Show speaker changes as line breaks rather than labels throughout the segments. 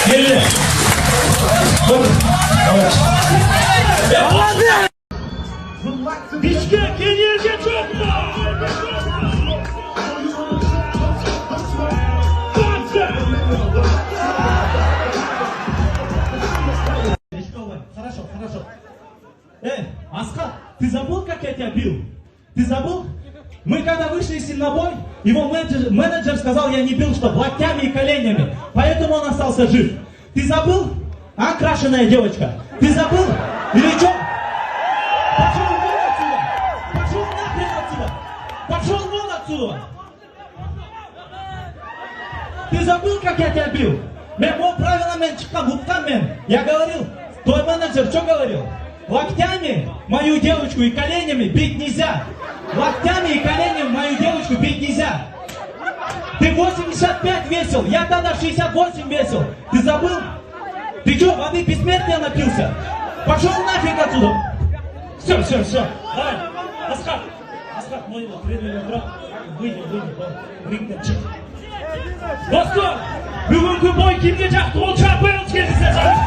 Gel. Bişkek enerji çok mu? Хорошо. Аскар, ты забыл, как я тебя бил? Ты забыл? Мы когда вышли из сильнобой, его менеджер сказал, я не бил, что локтями и коленями. Поэтому он остался жив. Ты забыл? А, крашеная девочка? Ты забыл? Или что? Пошел вон отсюда! Пошел нахрен отсюда! Пошел вон отсюда! Ты забыл, как я тебя бил? По правилам я говорил, твой менеджер что говорил? Локтями мою девочку и коленями бить нельзя. Локтями и коленями мою девочку бить нельзя. Ты 85 весил, я тогда 68 весил. Ты забыл? Ты что, воды бессмертия напился? Пошел нафиг отсюда. Все. Давай, Аскар, мой предмет брат. Выйди, рингден чек. Достор, бүгінгі бой кімге жақты ол чапайыл келдісе жат.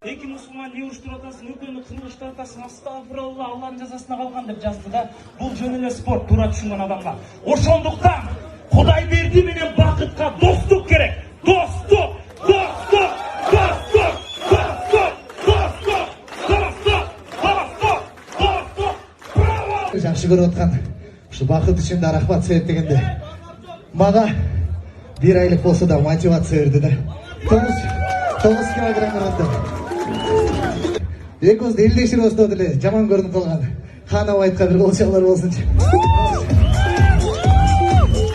Екі мұсылман не ұштыр атасын, өкені қылыштар атасын, астағфиралла, Алланың жазасына қалған деп жазды да, бұл жөнеле спорт, тура түсінген адамға. Ошондықтан, Құдай берді менен бақытқа достық керек. Достық.
Жақсы көріп отқан, бақыт үшін де рахмат сөйт дегенде. Маға бір айлық болса да мотивация өрді да. 9 килограмм ұрынды. Екімізді елдешір осты өтілі, жаман көрініп қалған. Хана айтқа бір қолшалар болсыншы.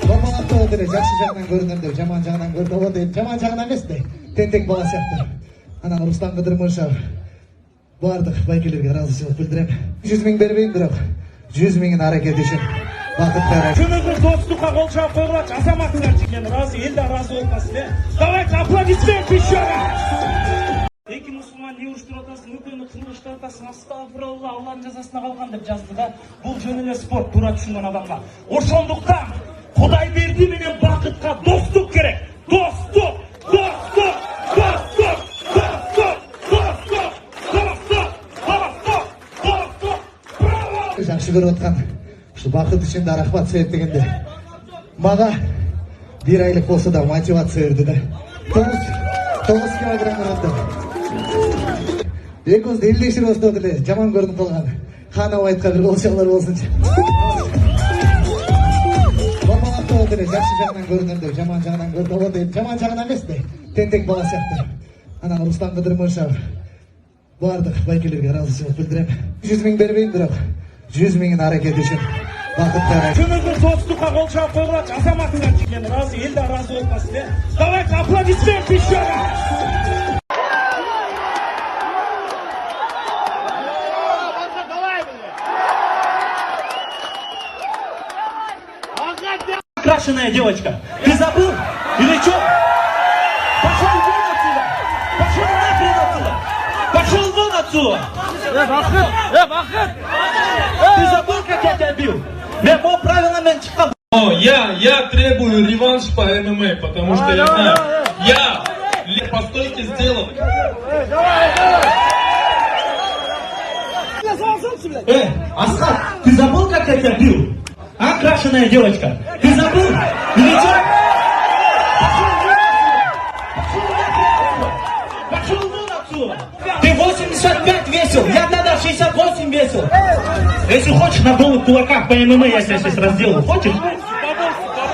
Бабалапты өтілі, жақсы жағынан көрінді, жаман жағынан көрді өтілі. Жаман жағынан емес де, тентек бала сияқты. Анан Руслан Қыдырмышев бардық байкелерге разышылық білдірем. 100 000 бербейін бірақ, 100 000 әрекет үшін.
Шынығыр достыққа қол шап қойғылач, азаматыңдар жекен разы, елді разы болмасын, Давайте аплодисмент еще раз! Екі мұсылман не ұштыр атасын, өкені қылыштар атасын, астағфиралла, Алланың жазасына қалған деп жазды да, бұл жөнеле спорт, тура түсінген адамға. Ошондықтан, Құдай берді менен бақытқа достық керек. Достық!
Жақсы көріп отқан, бақыт үшін де рахмат сөйт дегенде. Маға бір айлық болса да мотивация өрді да. 9 килограмм ұрынды. Екімізді елдешір осты өтілі, жаман көрініп қалған. Хана айтқа бір қолшалар болсыншы. Бабалапты өтілі, жақсы жағынан көрінді, жаман жағынан көрді өтілі. Жаман жағынан емес де, тентек бала сияқты. Анан Руслан Қыдырмышев бардық байкелерге разышылық білдірем. 100 000 бербейін бірақ, 100 000 әрекет үшін.
Шынығыр достыққа қол шап қойғылач, азаматыңдар жекен разы, елді разы болмасын, Давайте аплодисмент еще раз! Крашеная девочка, ты забыл? Или что? Пошел вон отсюда! Пошел нахрен отсюда! Пошел вон отсюда! Ты забыл, как я тебя бил? По правилам
Я требую реванш по ММА, потому что я знаю, я по стойке сделал.
Аскар, ты забыл, как я тебя бил? А, крашеная девочка? Ты забыл? Или что? Пошел вон отсюда! Ты 85 весил, я тогда 68 весил. Если хочешь, на голых кулаках по ММА я тебя сейчас разделаю. Хочешь?